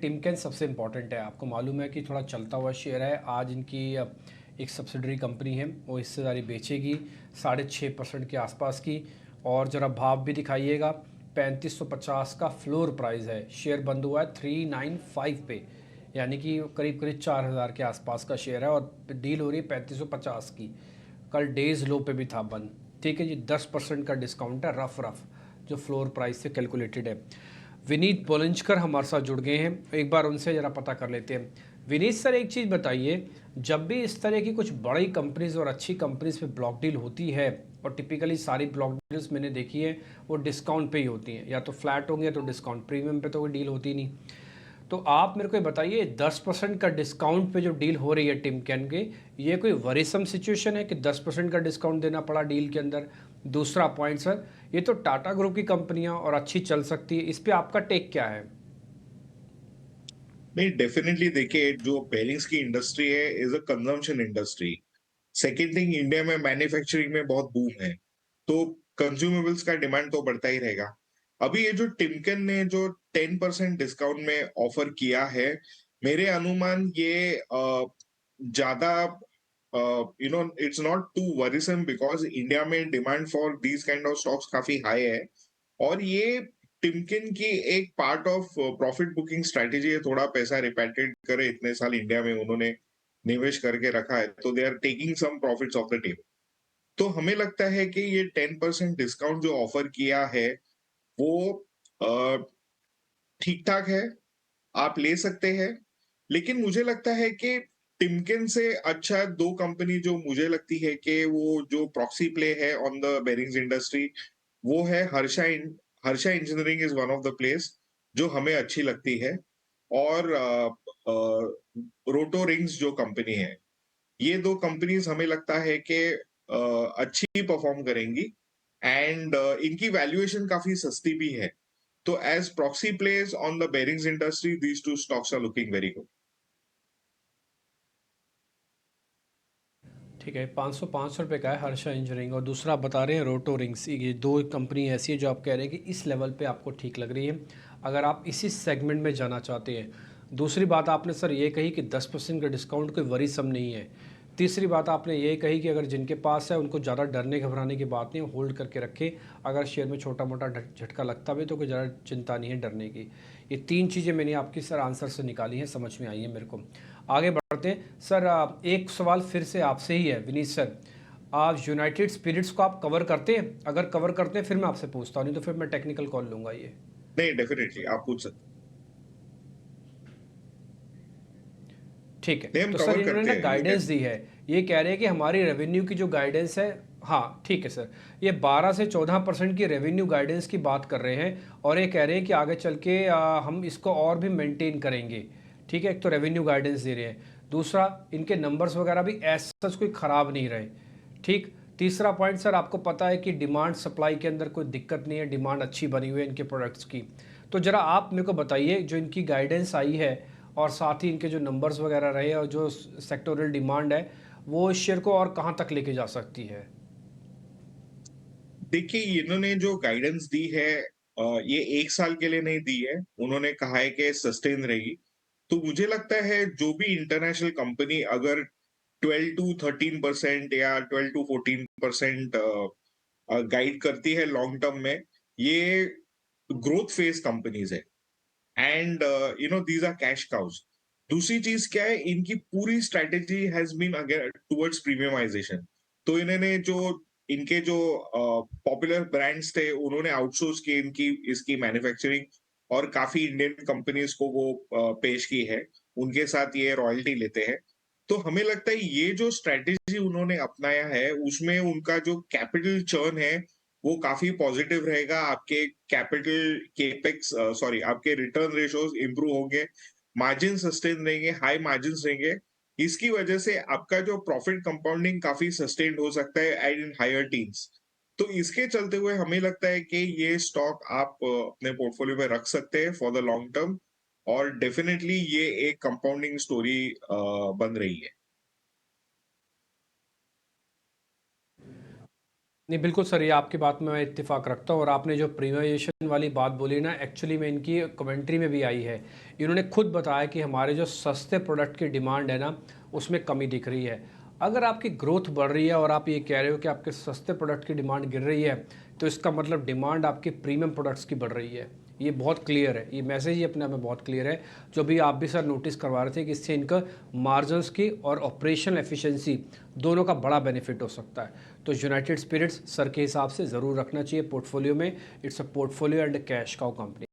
Timken सबसे important है। आपको मालूम है कि थोड़ा चलता हुआ शेयर है। आज इनकी एक सब्सिडरी कंपनी है, वो हिस्सेदारी बेचेगी 6.5% के आसपास की। और ज़रा भाव भी दिखाइएगा। 3550 का फ्लोर प्राइस है। शेयर बंद हुआ है 395 पे, यानी कि करीब करीब 4000 के आसपास का शेयर है और डील हो रही है 3550 की। कल डेज लो पे भी था बंद। ठीक है जी, 10% का डिस्काउंट है रफ रफ, जो फ्लोर प्राइस से कैलकुलेटेड है। विनीत बोलंजकर हमारे साथ जुड़ गए हैं, एक बार उनसे ज़रा पता कर लेते हैं। विनीत सर, एक चीज़ बताइए, जब भी इस तरह की कुछ बड़ी कंपनीज और अच्छी कंपनीज पे ब्लॉक डील होती है, और टिपिकली सारी ब्लॉक डील्स मैंने देखी है वो डिस्काउंट पे ही होती हैं, या तो फ्लैट होंगे तो डिस्काउंट, प्रीमियम पे तो कोई डील होती नहीं। तो आप मेरे को ये बताइए, 10% का डिस्काउंट पे जो डील हो रही है टिमकेन के, ये कोई वरीसम सिचुएशन है कि 10% का डिस्काउंट देना पड़ा डील के अंदर? दूसरा पॉइंट सर, ये तो टाटा ग्रुप की कंपनियां और अच्छी चल सकती है, इस पे आपका टेक क्या है? नहीं, डेफिनेटली देखिए, जो बेयरिंग्स की इंडस्ट्री है is a consumption industry. Second thing, India में मैन्युफैक्चरिंग में बहुत बूम है, तो कंज्यूमेबल्स का डिमांड तो बढ़ता ही रहेगा। अभी ये जो टिमकेन ने जो 10% डिस्काउंट में ऑफर किया है, मेरे अनुमान ये ज्यादा it's not too worrisome, because India में demand for these kind of stocks काफी हाई है। और ये टिमकिन की एक part of profit booking strategy है, थोड़ा पैसा रिपैट्रिएट करे, इतने साल इंडिया में उन्होंने निवेश करके रखा है, तो they are taking some profits off the table. तो हमें लगता है कि ये 10% डिस्काउंट जो ऑफर किया है वो ठीक ठाक है, आप ले सकते हैं। लेकिन मुझे लगता है कि टिमकिन से अच्छा दो कंपनी जो मुझे लगती है कि वो जो प्रॉक्सी प्ले है ऑन द बेरिंग्स इंडस्ट्री, वो है Harsha engineering is one of the place जो हमें अच्छी लगती है। और रोटो रिंग्स जो कंपनी है, ये दो कंपनीज हमें लगता है कि अच्छी परफॉर्म करेंगी। एंड इनकी वैल्यूएशन काफी सस्ती भी है। तो as proxy plays on the bearings industry, these two stocks are looking very good. ठीक है, 505 रुपये का है हर्षा इंजीनियरिंग, और दूसरा आप बता रहे हैं रोटो रिंग्स। ये दो कंपनी ऐसी है जो आप कह रहे हैं कि इस लेवल पे आपको ठीक लग रही है, अगर आप इसी सेगमेंट में जाना चाहते हैं। दूसरी बात आपने सर ये कही कि 10% का डिस्काउंट कोई वरीसम नहीं है। तीसरी बात आपने ये कही कि अगर जिनके पास है उनको ज़्यादा डरने घबराने की बात नहीं, होल्ड करके रखे। अगर शेयर में छोटा मोटा झटका लगता भी तो कोई ज़्यादा चिंता नहीं है डरने की। ये तीन चीज़ें मैंने आपकी सर आंसर से निकाली हैं, समझ में आई है मेरे को। आगे बढ़ते हैं सर। एक सवाल फिर से आपसे ही है विनीत सर। आप यूनाइटेड स्पिरिट्स को आप कवर करते हैं? अगर कवर करते हैं फिर मैं आपसे पूछता हूँ, नहीं तो फिर मैं टेक्निकल कॉल लूँगा ये। नहीं, डेफिनेटली आप पूछ सकते ठीक है, हैं। हम तो सर कवर इन्होंने करते ना हैं, यू गाइडेंस कैन। दी है। ये कह रहे हैं कि हमारी रेवेन्यू की जो गाइडेंस है, हाँ ठीक है सर, ये 12 से 14% की रेवेन्यू गाइडेंस की बात कर रहे हैं। और ये कह रहे हैं कि आगे चल के हम इसको और भी मेंटेन करेंगे। ठीक है, एक तो रेवेन्यू गाइडेंस दे रहे हैं, दूसरा इनके नंबर्स वगैरह भी ऐसा कोई ख़राब नहीं रहे। ठीक। तीसरा पॉइंट सर, आपको पता है कि डिमांड सप्लाई के अंदर कोई दिक्कत नहीं है, डिमांड अच्छी बनी हुई है इनके प्रोडक्ट्स की। तो ज़रा आप मेरे को बताइए, जो इनकी गाइडेंस आई है और साथ ही इनके जो नंबर्स वगैरह रहे और जो सेक्टोरल डिमांड है, वो इस शेयर को और कहाँ तक लेके जा सकती है? देखिए, इन्होंने जो गाइडेंस दी है, ये 1 साल के लिए नहीं दी है। उन्होंने कहा है कि सस्टेन रहेगी। तो मुझे लगता है जो भी इंटरनेशनल कंपनी अगर 12 टू 13% या 12 टू 14% गाइड करती है लॉन्ग टर्म में, ये ग्रोथ फेज कंपनीज है। And these are cash cows. दूसरी चीज क्या है, इनकी पूरी strategy has been again towards premiumisation. तो इन्होंने जो इनके जो पॉपुलर ब्रांड्स थे, उन्होंने आउटसोर्स की इनकी इसकी मैन्युफैक्चरिंग, और काफी इंडियन कंपनीज को वो पेश की है। उनके साथ ये रॉयल्टी लेते हैं। तो हमें लगता है ये जो स्ट्रेटेजी उन्होंने अपनाया है, उसमें उनका जो कैपिटल चर्न है वो काफी पॉजिटिव रहेगा। आपके कैपिटल केपेक्स सॉरी आपके रिटर्न रेशियोज इंप्रूव होंगे, मार्जिन सस्टेन रहेंगे, हाई मार्जिन रहेंगे। इसकी वजह से आपका जो प्रॉफिट कंपाउंडिंग काफी सस्टेन्ड हो सकता है एंड इन हायर टीम्स। तो इसके चलते हुए हमें लगता है कि ये स्टॉक आप अपने पोर्टफोलियो में रख सकते हैं फॉर द लॉन्ग टर्म। और डेफिनेटली ये एक कंपाउंडिंग स्टोरी बन रही है। नहीं, बिल्कुल सर, ये आपकी बात में मैं इत्तेफ़ाक रखता हूँ और आपने जो प्रीमियमाइज़ेशन वाली बात बोली ना, एक्चुअली में इनकी कमेंट्री में भी आई है। इन्होंने खुद बताया कि हमारे जो सस्ते प्रोडक्ट की डिमांड है ना, उसमें कमी दिख रही है। अगर आपकी ग्रोथ बढ़ रही है और आप ये कह रहे हो कि आपके सस्ते प्रोडक्ट की डिमांड गिर रही है, तो इसका मतलब डिमांड आपके प्रीमियम प्रोडक्ट्स की बढ़ रही है। ये बहुत क्लियर है, ये मैसेज ही अपने आप में बहुत क्लियर है, जो भी आप भी सर नोटिस करवा रहे थे कि इससे इनका मार्जिन्स की और ऑपरेशनल एफिशिएंसी दोनों का बड़ा बेनिफिट हो सकता है। तो यूनाइटेड स्पिरिट्स सर के हिसाब से ज़रूर रखना चाहिए पोर्टफोलियो में। It's a portfolio and cash cow company.